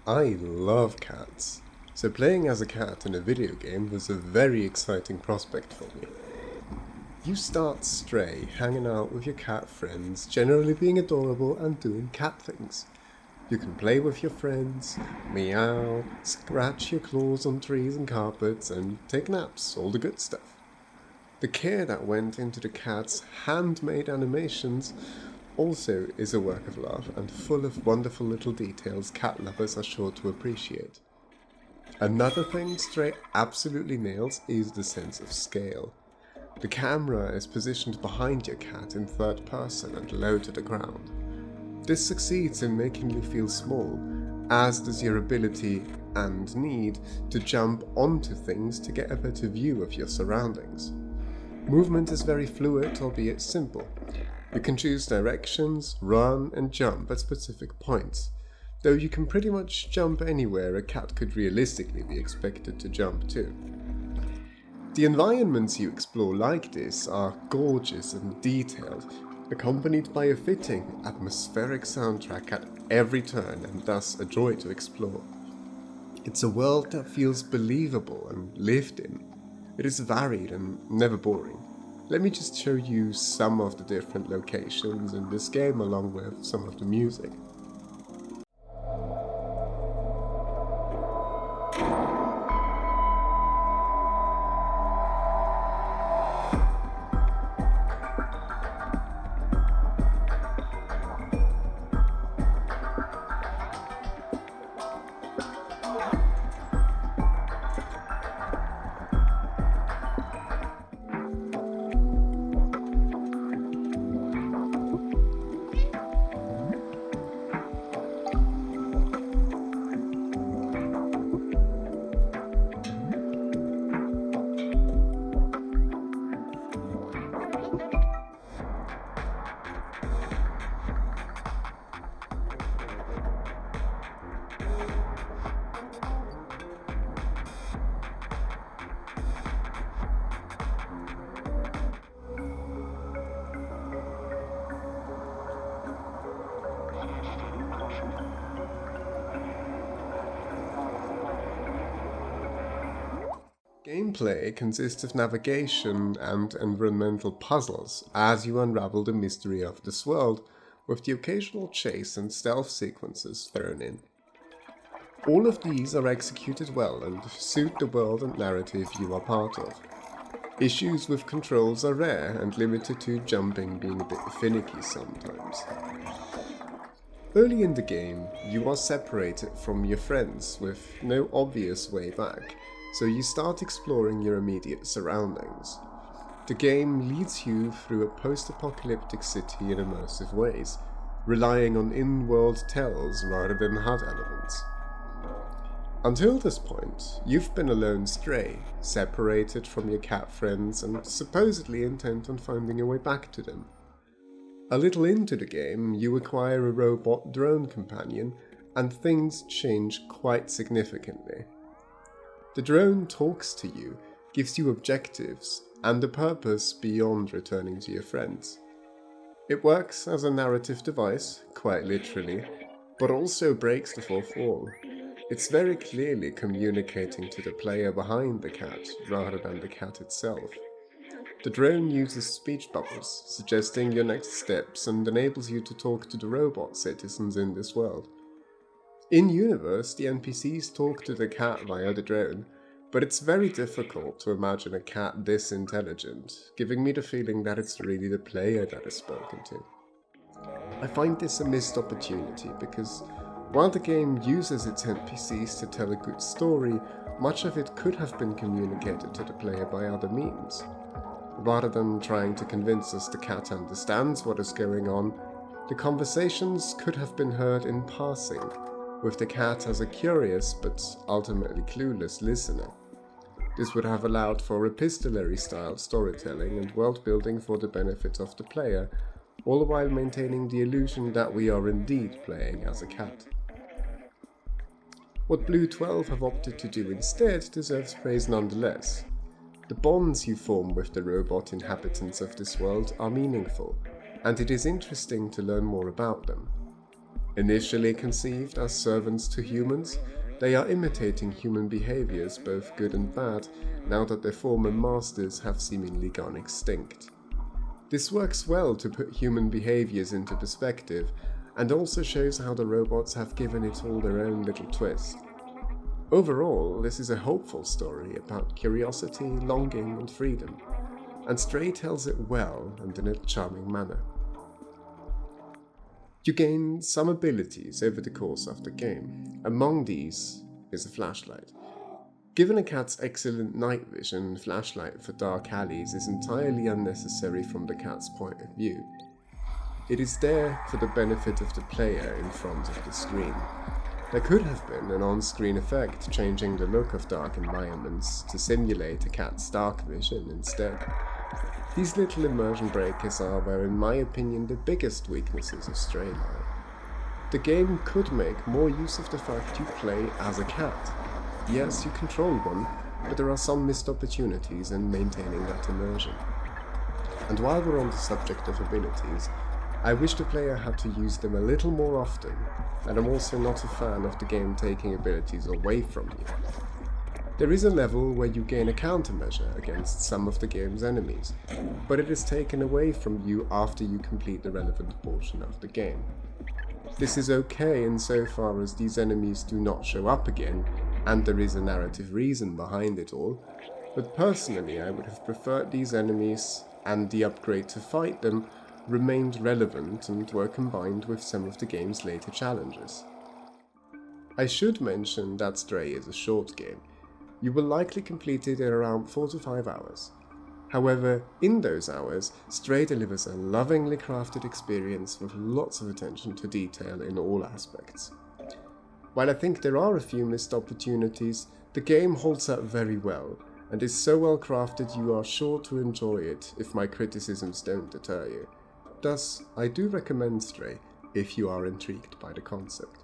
I love cats, so playing as a cat in a video game was a very exciting prospect for me. You start Stray, hanging out with your cat friends, generally being adorable and doing cat things. You can play with your friends, meow, scratch your claws on trees and carpets, and take naps, all the good stuff. The care that went into the cat's handmade animations also is a work of love and full of wonderful little details cat lovers are sure to appreciate. Another thing Stray absolutely nails is the sense of scale. The camera is positioned behind your cat in third person and low to the ground. This succeeds in making you feel small, as does your ability and need to jump onto things to get a better view of your surroundings. Movement is very fluid, albeit simple. You can choose directions, run, and jump at specific points, though you can pretty much jump anywhere a cat could realistically be expected to jump to. The environments you explore like this are gorgeous and detailed, accompanied by a fitting, atmospheric soundtrack at every turn and thus a joy to explore. It's a world that feels believable and lived in. It is varied and never boring. Let me just show you some of the different locations in this game along with some of the music. Gameplay consists of navigation and environmental puzzles as you unravel the mystery of this world, with the occasional chase and stealth sequences thrown in. All of these are executed well and suit the world and narrative you are part of. Issues with controls are rare and limited to jumping being a bit finicky sometimes. Early in the game, you are separated from your friends with no obvious way back, so you start exploring your immediate surroundings. The game leads you through a post-apocalyptic city in immersive ways, relying on in-world tells rather than HUD elements. Until this point, you've been a lone stray, separated from your cat friends and supposedly intent on finding your way back to them. A little into the game, you acquire a robot drone companion, and things change quite significantly. The drone talks to you, gives you objectives, and a purpose beyond returning to your friends. It works as a narrative device, quite literally, but also breaks the fourth wall. It's very clearly communicating to the player behind the cat, rather than the cat itself. The drone uses speech bubbles, suggesting your next steps and enables you to talk to the robot citizens in this world. In-universe, the NPCs talk to the cat via the drone, but it's very difficult to imagine a cat this intelligent, giving me the feeling that it's really the player that is spoken to. I find this a missed opportunity because while the game uses its NPCs to tell a good story, much of it could have been communicated to the player by other means. Rather than trying to convince us the cat understands what is going on, the conversations could have been heard in passing, with the cat as a curious but ultimately clueless listener. This would have allowed for epistolary-style storytelling and world-building for the benefit of the player, all while maintaining the illusion that we are indeed playing as a cat. What BlueTwelve have opted to do instead deserves praise nonetheless. The bonds you form with the robot inhabitants of this world are meaningful, and it is interesting to learn more about them. Initially conceived as servants to humans, they are imitating human behaviors, both good and bad, now that their former masters have seemingly gone extinct. This works well to put human behaviors into perspective, and also shows how the robots have given it all their own little twist. Overall, this is a hopeful story about curiosity, longing, and freedom, and Stray tells it well and in a charming manner. You gain some abilities over the course of the game. Among these is a flashlight. Given a cat's excellent night vision, flashlight for dark alleys is entirely unnecessary from the cat's point of view. It is there for the benefit of the player in front of the screen. There could have been an on-screen effect changing the look of dark environments to simulate a cat's dark vision instead. These little immersion breakers are where, in my opinion, the biggest weaknesses of Stray lie. The game could make more use of the fact you play as a cat. Yes, you control one, but there are some missed opportunities in maintaining that immersion. And while we're on the subject of abilities, I wish the player had to use them a little more often, and I'm also not a fan of the game taking abilities away from you. There is a level where you gain a countermeasure against some of the game's enemies, but it is taken away from you after you complete the relevant portion of the game. This is okay insofar as these enemies do not show up again, and there is a narrative reason behind it all, but personally I would have preferred these enemies, and the upgrade to fight them, remained relevant and were combined with some of the game's later challenges. I should mention that Stray is a short game. You will likely complete it in around 4 to 5 hours. However, in those hours, Stray delivers a lovingly crafted experience with lots of attention to detail in all aspects. While I think there are a few missed opportunities, the game holds up very well, and is so well crafted you are sure to enjoy it if my criticisms don't deter you. Thus, I do recommend Stray if you are intrigued by the concept.